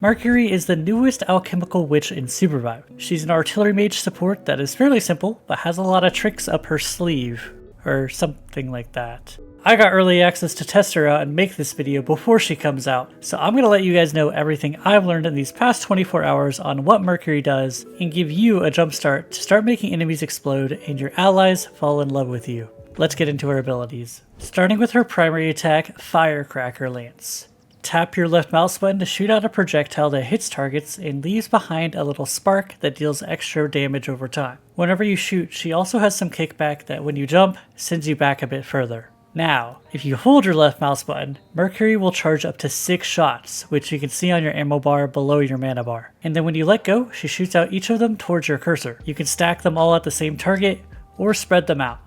Mercury is the newest alchemical witch in SUPERVIVE. She's an artillery mage support that is fairly simple, but has a lot of tricks up her sleeve, or something like that. I got early access to test her out and make this video before she comes out, so I'm going to let you guys know everything I've learned in these past 24 hours on what Mercury does, and give you a jump start to start making enemies explode and your allies fall in love with you. Let's get into her abilities. Starting with her primary attack, Firecracker Lance. Tap your left mouse button to shoot out a projectile that hits targets and leaves behind a little spark that deals extra damage over time. Whenever you shoot, she also has some kickback that when you jump, sends you back a bit further. Now, if you hold your left mouse button, Mercury will charge up to 6 shots, which you can see on your ammo bar below your mana bar. And then when you let go, she shoots out each of them towards your cursor. You can stack them all at the same target, or spread them out.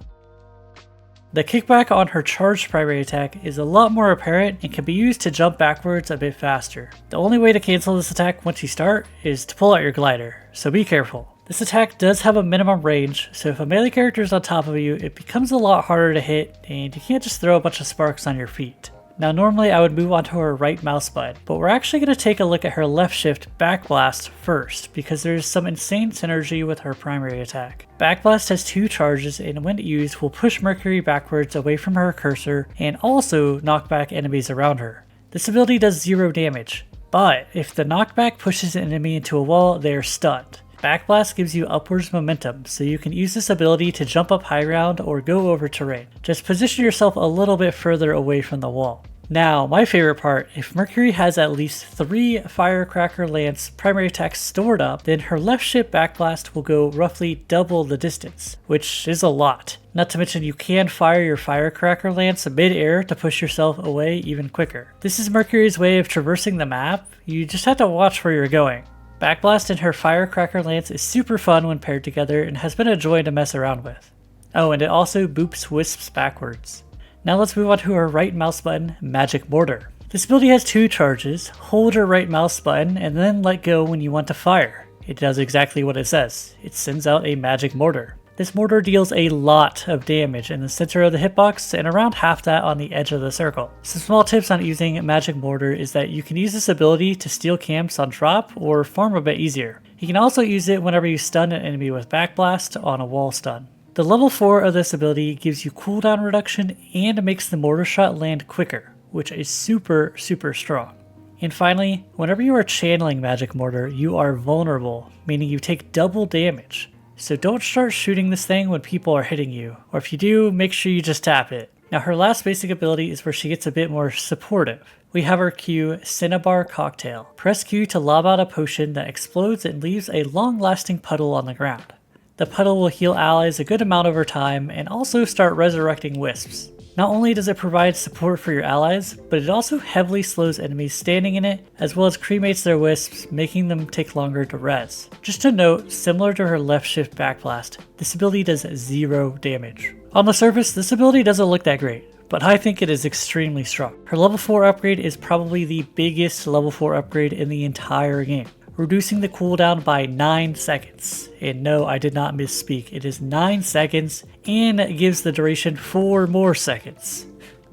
The kickback on her charged primary attack is a lot more apparent and can be used to jump backwards a bit faster. The only way to cancel this attack once you start is to pull out your glider, so be careful. This attack does have a minimum range, so if a melee character is on top of you, it becomes a lot harder to hit and you can't just throw a bunch of sparks on your feet. Now normally I would move on to her right mouse button, but we're actually going to take a look at her Lshift Backblast first, because there's some insane synergy with her primary attack. Backblast has 2 charges and when used will push Mercury backwards away from her cursor and also knock back enemies around her. This ability does 0 damage, but if the knockback pushes an enemy into a wall, they are stunned. Backblast gives you upwards momentum, so you can use this ability to jump up high ground or go over terrain. Just position yourself a little bit further away from the wall. Now, my favorite part, if Mercury has at least 3 Firecracker Lance primary attacks stored up, then her Lshift Backblast will go roughly double the distance, which is a lot. Not to mention you can fire your Firecracker Lance mid-air to push yourself away even quicker. This is Mercury's way of traversing the map, you just have to watch where you're going. Backblast and her Firecracker Lance is super fun when paired together and has been a joy to mess around with. Oh, and it also boops wisps backwards. Now let's move on to her right mouse button, Magic Mortar. This ability has 2 charges. Hold your right mouse button and then let go when you want to fire. It does exactly what it says. It sends out a Magic Mortar. This mortar deals a lot of damage in the center of the hitbox and around half that on the edge of the circle. Some small tips on using Magic Mortar is that you can use this ability to steal camps on drop or farm a bit easier. You can also use it whenever you stun an enemy with Backblast on a wall stun. The level 4 of this ability gives you cooldown reduction and makes the mortar shot land quicker, which is super strong. And finally, whenever you are channeling Magic Mortar, you are vulnerable, meaning you take double damage. So don't start shooting this thing when people are hitting you, or if you do, make sure you just tap it. Now her last basic ability is where she gets a bit more supportive. We have her Q, Cinnabar Cocktail. Press Q to lob out a potion that explodes and leaves a long-lasting puddle on the ground. The puddle will heal allies a good amount over time and also start resurrecting wisps. Not only does it provide support for your allies, but it also heavily slows enemies standing in it, as well as cremates their wisps, making them take longer to res. Just a note, similar to her Lshift Backblast, this ability does 0 damage. On the surface, this ability doesn't look that great, but I think it is extremely strong. Her level 4 upgrade is probably the biggest level 4 upgrade in the entire game, reducing the cooldown by 9 seconds. And no, I did not misspeak, it is 9 seconds and it gives the duration 4 more seconds.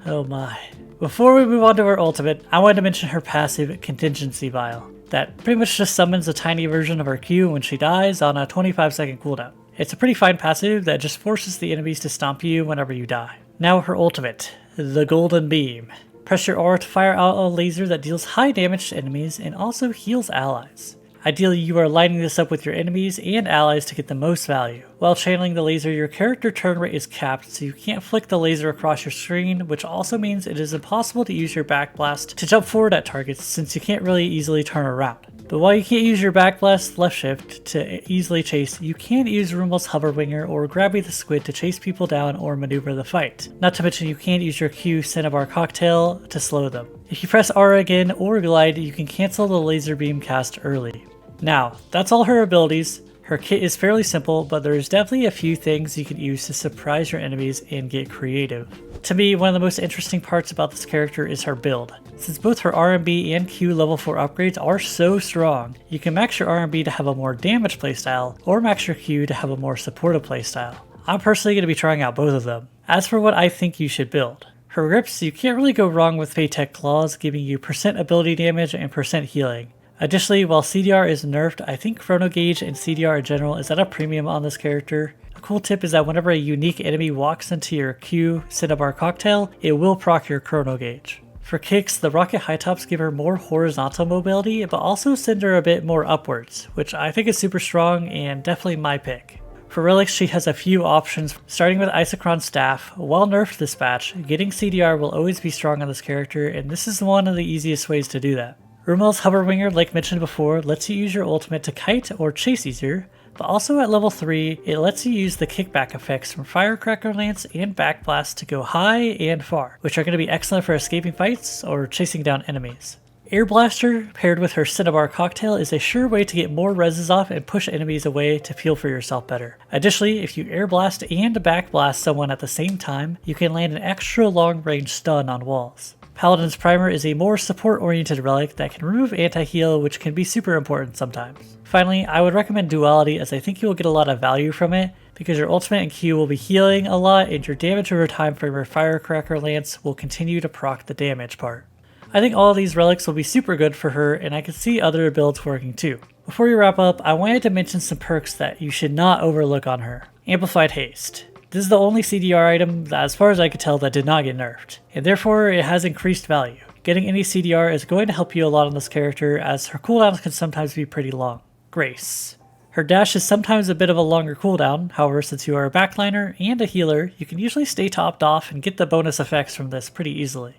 Oh my. Before we move on to her ultimate, I wanted to mention her passive Contingency Vial, that pretty much just summons a tiny version of her Q when she dies on a 25-second cooldown. It's a pretty fine passive that just forces the enemies to stomp you whenever you die. Now her ultimate, the Golden Beam. Press your R to fire out a laser that deals high damage to enemies and also heals allies. Ideally, you are lining this up with your enemies and allies to get the most value. While channeling the laser, your character turn rate is capped, so you can't flick the laser across your screen, which also means it is impossible to use your Backblast to jump forward at targets since you can't really easily turn around. But while you can't use your Backblast Lshift to easily chase, you can use Rumel's Hoverwinger or Grabby the Squid to chase people down or maneuver the fight. Not to mention you can use your Q Cinnabar Cocktail to slow them. If you press R again or glide, you can cancel the laser beam cast early. Now, that's all her abilities. Her kit is fairly simple, but there's definitely a few things you can use to surprise your enemies and get creative. To me, one of the most interesting parts about this character is her build. Since both her RMB and Q level 4 upgrades are so strong, you can max your RMB to have a more damage playstyle, or max your Q to have a more supportive playstyle. I'm personally going to be trying out both of them. As for what I think you should build, her grips, you can't really go wrong with Paytech Claws giving you % ability damage and % healing. Additionally, while CDR is nerfed, I think Chrono Gauge and CDR in general is at a premium on this character. A cool tip is that whenever a unique enemy walks into your Q Cinnabar Cocktail, it will proc your Chrono Gauge. For kicks, the rocket high tops give her more horizontal mobility, but also send her a bit more upwards, which I think is super strong and definitely my pick. For relics, she has a few options, starting with Isochron Staff. While nerfed this patch, getting CDR will always be strong on this character, and this is one of the easiest ways to do that. Rumel's Hoverwinger, like mentioned before, lets you use your ultimate to kite or chase easier, but also at level 3, it lets you use the kickback effects from Firecracker Lance and Backblast to go high and far, which are going to be excellent for escaping fights or chasing down enemies. Air Blaster, paired with her Cinnabar Cocktail, is a sure way to get more reses off and push enemies away to feel for yourself better. Additionally, if you Air Blast and Backblast someone at the same time, you can land an extra long range stun on walls. Paladin's Primer is a more support-oriented relic that can remove anti-heal, which can be super important sometimes. Finally, I would recommend Duality, as I think you will get a lot of value from it, because your ultimate and Q will be healing a lot and your damage over time from your Firecracker Lance will continue to proc the damage part. I think all of these relics will be super good for her, and I can see other builds working too. Before we wrap up, I wanted to mention some perks that you should not overlook on her. Amplified Haste. This is the only CDR item that, as far as I could tell, that did not get nerfed, and therefore it has increased value. Getting any CDR is going to help you a lot on this character, as her cooldowns can sometimes be pretty long. Grace. Her dash is sometimes a bit of a longer cooldown, however since you are a backliner and a healer, you can usually stay topped off and get the bonus effects from this pretty easily.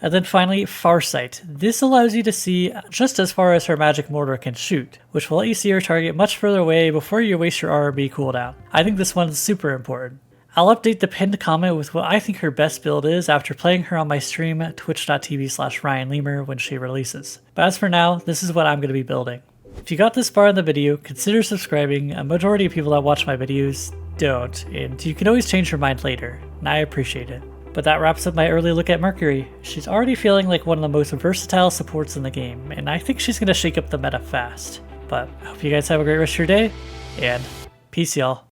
And then finally, Farsight. This allows you to see just as far as her magic mortar can shoot, which will let you see her target much further away before you waste your RB cooldown. I think this one is super important. I'll update the pinned comment with what I think her best build is after playing her on my stream at twitch.tv/RyanLemur when she releases. But as for now, this is what I'm going to be building. If you got this far in the video, consider subscribing. A majority of people that watch my videos don't, and you can always change your mind later, and I appreciate it. But that wraps up my early look at Mercury. She's already feeling like one of the most versatile supports in the game, and I think she's going to shake up the meta fast. But I hope you guys have a great rest of your day, and peace y'all.